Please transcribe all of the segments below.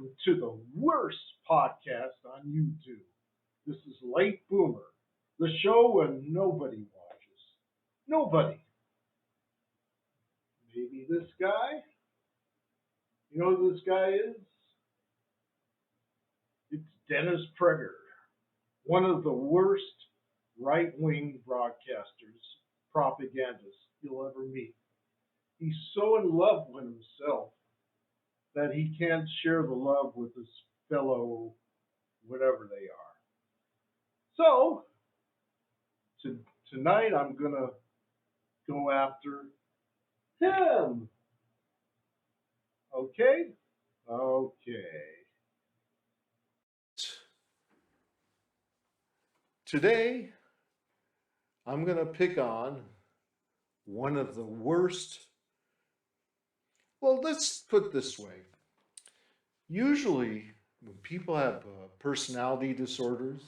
welcome to the worst podcast on YouTube. This is Late Boomer, the show where nobody watches. Nobody. Maybe this guy? You know who this guy is? It's Dennis Prager, one of the worst right-wing broadcasters, propagandists you'll ever meet. He's so in love with himself that he can't share the love with his fellow whatever they are. So, tonight I'm going to go after him. Okay? Okay. Today, I'm going to pick on one of the worst. Well, let's put it this way. Usually, when people have personality disorders,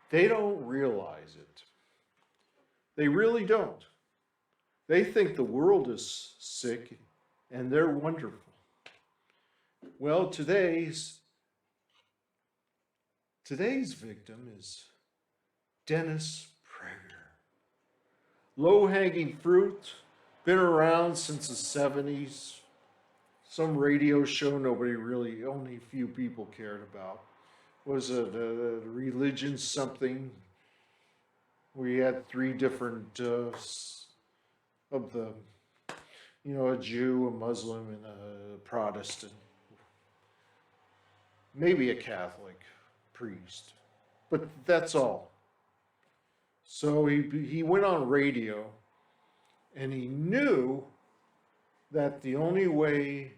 they don't realize it. They really don't. They think the world is sick and they're wonderful. Well, today's victim is Dennis Prager. Low-hanging fruit, been around since the 70s. Some radio show only a few people cared about. Was it religion something? We had three different of the, a Jew, a Muslim, and a Protestant. Maybe a Catholic priest, but that's all. So he went on radio, and he knew that the only way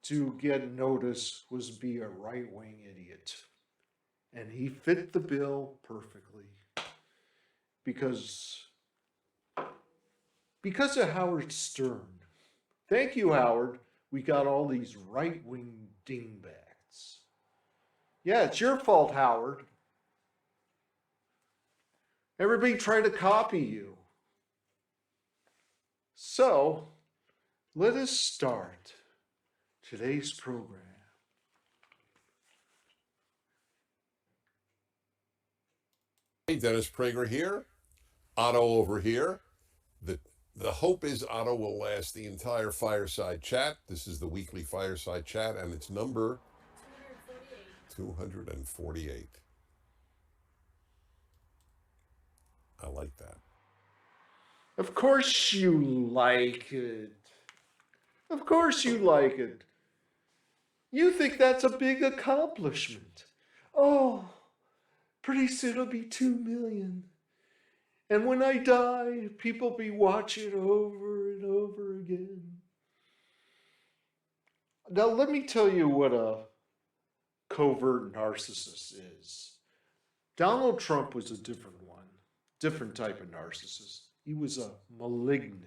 to get noticed was be a right-wing idiot. And he fit the bill perfectly because of Howard Stern. Thank you, Howard. We got all these right-wing dingbats. Yeah, it's your fault, Howard. Everybody tried to copy you. So, let us start today's program. Hey, Dennis Prager here. Otto over here. The hope is Otto will last the entire fireside chat. This is the weekly fireside chat, and it's number 248. I like that. Of course you like it. Of course you like it. You think that's a big accomplishment. Oh, pretty soon it'll be 2 million. And when I die, people be watching over and over again. Now let me tell you what a covert narcissist is. Donald Trump was a different one, different type of narcissist. He was a malignant,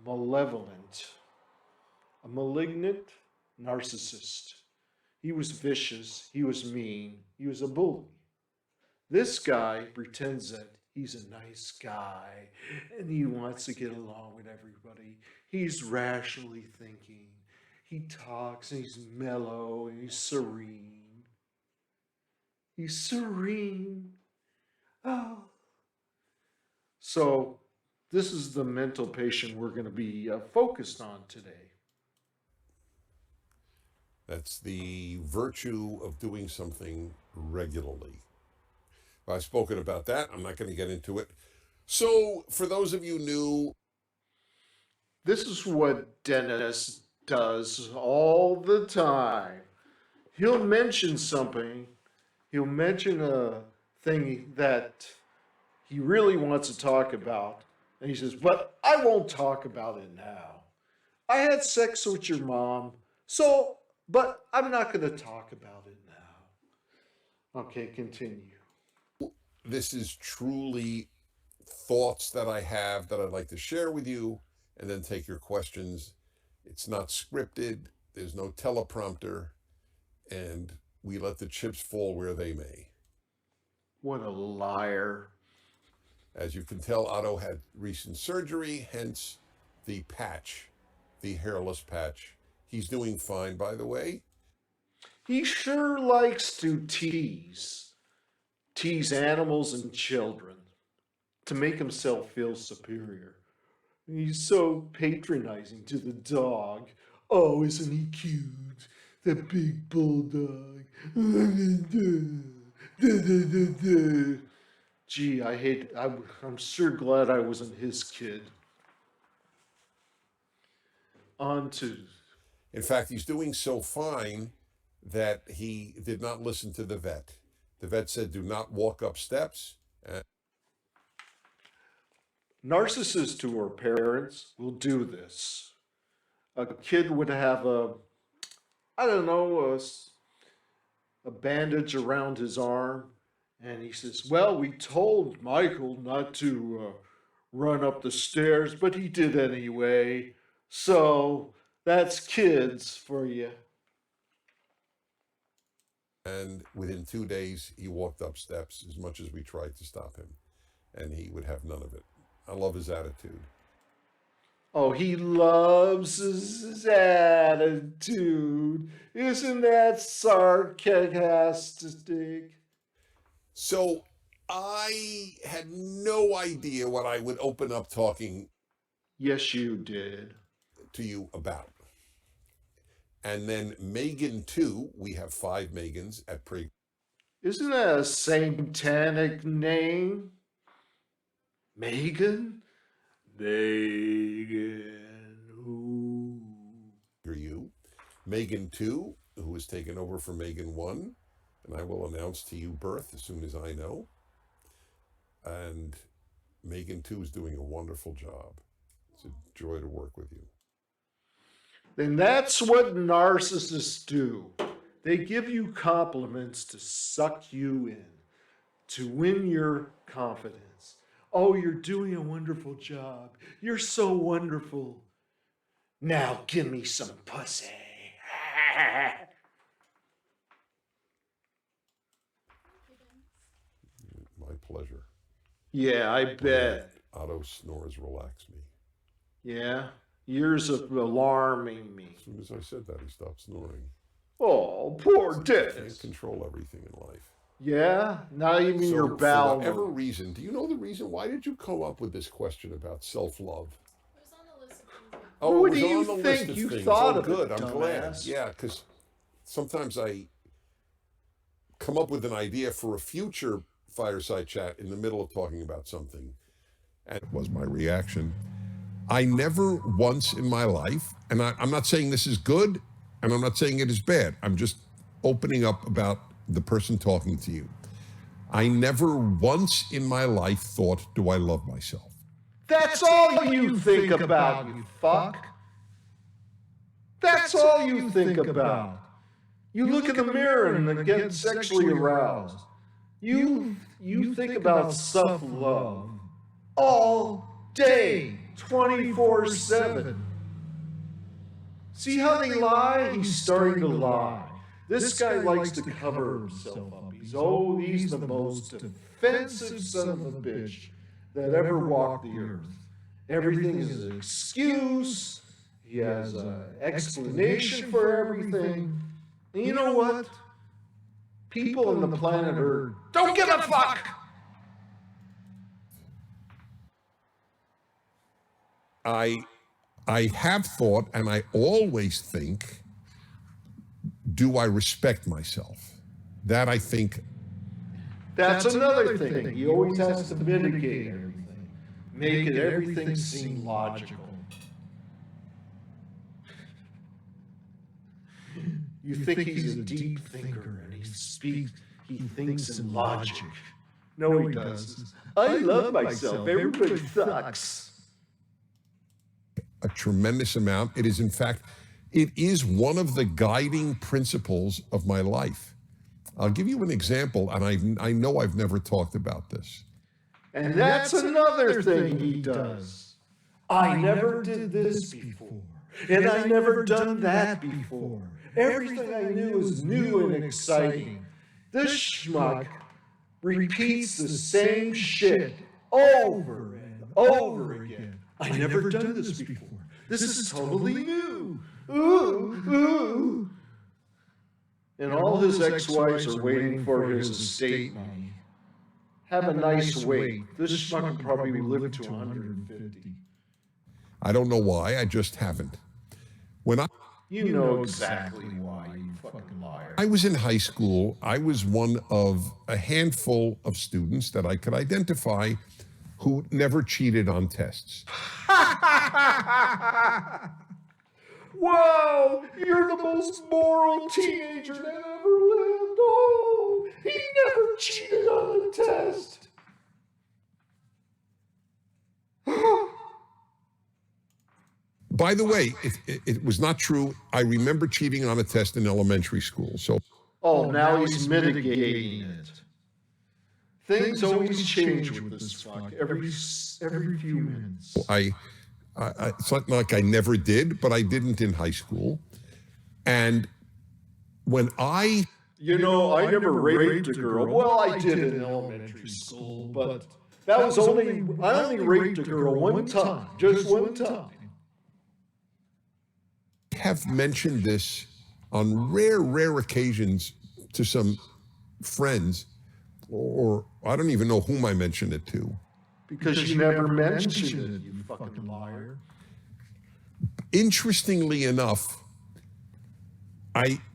malevolent, a malignant narcissist. He was vicious, he was mean, he was a bully. This guy pretends that he's a nice guy and he wants to get along with everybody. He's rationally thinking. He talks and he's mellow and he's serene. He's serene. Oh. So this is the mental patient we're going to be focused on today. That's the virtue of doing something regularly. I've spoken about that. I'm not going to get into it. So, for those of you new, this is what Dennis does all the time. He'll mention something. He'll mention a thing that he really wants to talk about. And he says, but I won't talk about it now. I had sex with your mom, but I'm not going to talk about it now. Okay, continue. This is truly thoughts that I have that I'd like to share with you and then take your questions. It's not scripted. There's no teleprompter. And we let the chips fall where they may. What a liar. As you can tell, Otto had recent surgery, hence the patch, the hairless patch He's doing fine, by the way. He sure likes to tease animals and children to make himself feel superior. He's so patronizing to the dog. Oh, isn't he cute? The big bulldog. Gee, I'm sure glad I wasn't his kid. On to. In fact, he's doing so fine that he did not listen to the vet. The vet said, do not walk up steps. Narcissists who are parents will do this. A kid would have a bandage around his arm, and he says, well, we told Michael not to run up the stairs, but he did anyway. So that's kids for you. And within 2 days, he walked up steps as much as we tried to stop him. And he would have none of it. I love his attitude. Oh, he loves his attitude. Isn't that sarcastic? So I had no idea what I would open up talking. Yes, you did. To you about. And then Megan 2, we have 5 Megans at Prager. Isn't that a satanic name? Megan? Megan. Ooh. You. Megan 2, who has taken over for Megan 1. And I will announce to you birth as soon as I know. And Megan 2 is doing a wonderful job. It's a joy to work with you. Then that's what narcissists do. They give you compliments to suck you in, to win your confidence. Oh, you're doing a wonderful job. You're so wonderful. Now give me some pussy. My pleasure. Yeah, I bet. Otto snores relax me. Yeah, years of alarming me. As soon as I said that, he stopped snoring. Oh, poor Can't Dennis. control everything in life. Yeah, not even So, your bowel. for whatever reason, do you know the reason? Why did you come up with this question about self-love? It was on the list of things. Oh, What it was do you on the list think? of You things. thought Oh, of it, good. I'm glad. dumbass. Yeah, because sometimes I come up with an idea for a future fireside chat in the middle of talking about something. And it was my reaction. I never once in my life, and I'm not saying this is good, and I'm not saying it is bad. I'm just opening up about the person talking to you. I never once in my life thought, do I love myself? That's all you think about, you fuck. That's all you think about. You look in the mirror and get sexually aroused. You think about self-love all day, 24/7. See how they lie? He's starting to lie. This guy likes to cover himself up. He's the most offensive son of a bitch that ever walked the earth. Everything is an excuse. He has an explanation for everything. And you know what? People on the planet Earth don't give a fuck. I have thought, and I always think, do I respect myself? That I think. That's another thing. He always has to mitigate everything, make everything seem logical. You think he's a deep thinker and he thinks in logic. No, he doesn't. I love myself. Everybody sucks. A tremendous amount. It is, in fact, it is one of the guiding principles of my life. I'll give you an example, and I know I've never talked about this. And that's another thing he does. I never did this before, and I never done that before. Everything I knew was new and exciting. This schmuck repeats the same shit over and over again. I never done this before. This is totally new. Ooh, ooh. And all his ex-wives are waiting for his estate money. Have a nice wait. This schmuck will probably live to 150. I don't know why, I just haven't. When You know exactly why, you fucking liar. I was in high school, I was one of a handful of students that I could identify who never cheated on tests. Whoa, you're the most moral teenager that ever lived. Oh, he never cheated on a test. By the way, it was not true. I remember cheating on a test in elementary school. So, Oh, now he's mitigating it. Things always change with this fuck every few minutes. it's not like I never did, but I didn't in high school. And when I You know, I never raped a girl. Well, I did in elementary school, but that was I only raped a girl one time, just one time. have mentioned this on rare occasions to some friends, or I don't even know whom I mentioned it to. Because you never mentioned it, you fucking liar. Interestingly enough,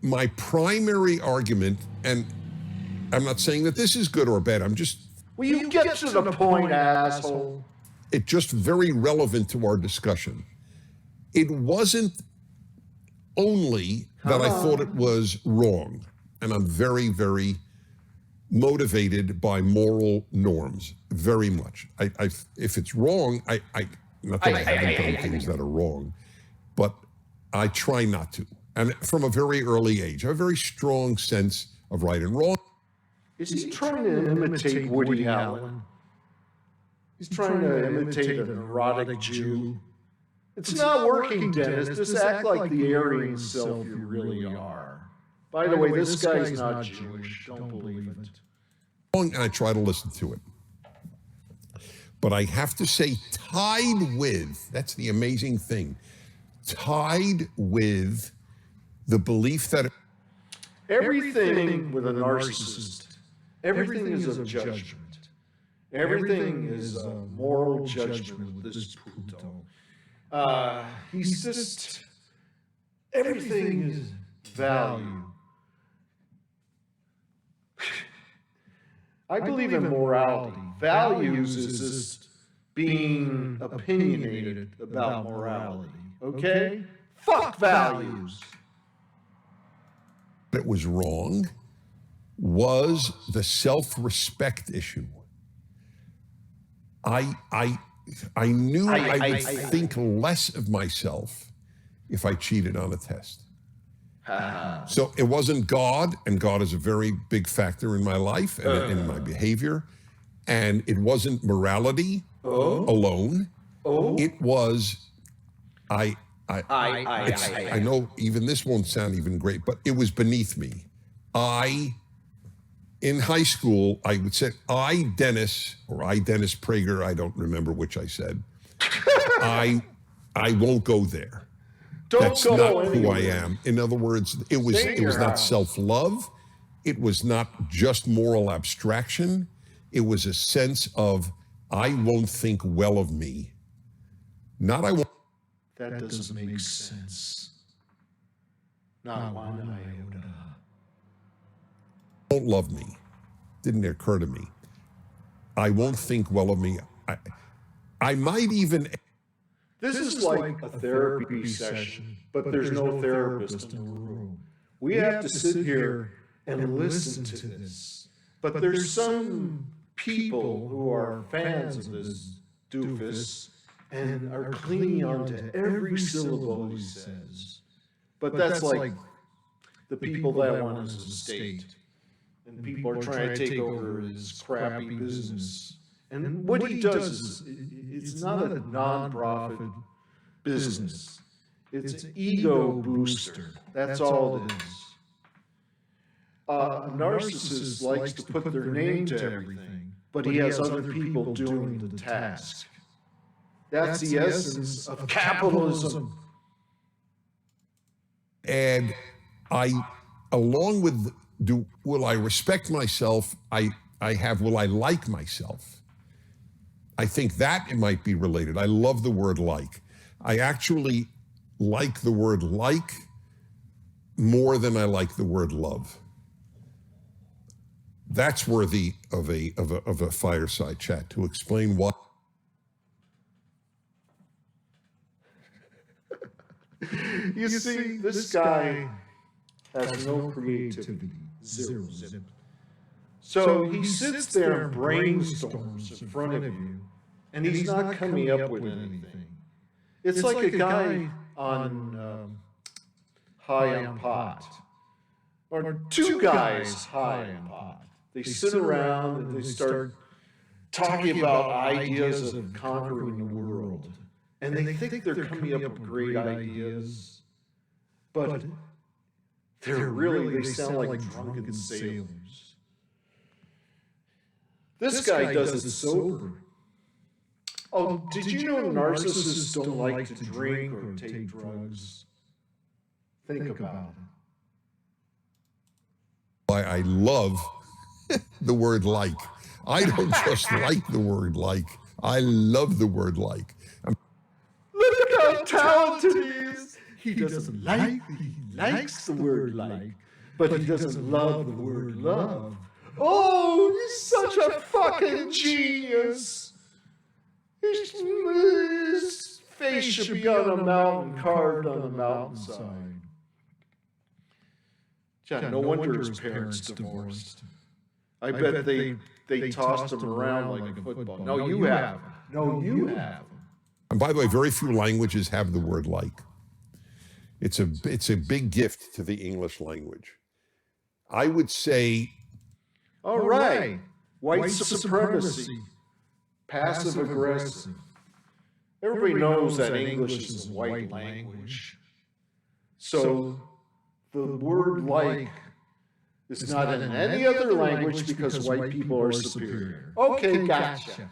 my primary argument, and I'm not saying that this is good or bad, I'm just... Will you get to the point, asshole? It's just very relevant to our discussion. It wasn't only that I thought it was wrong, and I'm very, very motivated by moral norms, very much. If it's wrong, not that I haven't done things that are wrong, but I try not to. And from a very early age, I have a very strong sense of right and wrong. Is he trying to imitate Woody Allen? He's trying to imitate an erotic Jew. It's not working, Dennis. Just act like the Aryan self you really are. By the way, this guy's not Jewish. Don't believe it. And I try to listen to it. But I have to say, tied with, that's the amazing thing, tied with the belief that everything with a narcissist, everything is a judgment. Everything is a moral judgment with this Puto. He's just, everything is value. I believe in morality. Values is just being opinionated about morality. Okay? Fuck values. it was wrong was the self-respect issue. I knew I would think less of myself if I cheated on a test. So it wasn't God, and God is a very big factor in my life and in my behavior. And it wasn't morality alone. It was, I know even this won't sound even great, but it was beneath me. In high school, I would say, Dennis Prager, I don't remember which I said, I won't go there. That's not who I am. In other words, it was not self-love. It was not just moral abstraction. It was a sense of, I won't think well of me. Not I won't. That doesn't make sense. Not one iota. Won't love me. Didn't occur to me. I won't think well of me. I might even... This is like a therapy session, but there's no therapist in the room. We have to sit here and listen to this. But there's some people who are fans of this doofus and are clinging on to every syllable he says. But that's like the people that want his estate. And people are trying to take over his crappy business. And what he does is, it's not a non-profit business. It's an ego booster. That's all it is. A narcissist likes to put their name to everything, but he has other people doing the task. That's the essence of capitalism. And along with will I respect myself, I have will I like myself. I think that it might be related. I love the word like. I actually like the word like more than I like the word love. That's worthy of a fireside chat to explain why. You see, this guy has no creativity, zero. So he sits there and brainstorms in front of you, and he's not coming up with anything. It's like a guy on high on pot, or two guys high on pot. They sit around and they start talking about ideas of conquering the world. And they think they're coming up with great ideas, but they sound like drunken sailors. This guy does it sober. Oh, did you know narcissists don't like to drink or take drugs? Think about it. Why I love the word like. I don't just like the word like. I love the word like. Look how talented he is. He doesn't like, he likes the word like, but he doesn't love the word love. Oh, he's such a fucking genius. His face should be on a mountain, carved on the mountainside. Yeah, no wonder his parents divorced. I bet they tossed him around like a football. No, you haven't. No, you haven't. And by the way, very few languages have the word like. It's a big gift to the English language. I would say. All right. White supremacy. Passive aggressive. Everybody knows that English is a white language. So the word like is not in any other language because white people are superior. Okay, gotcha.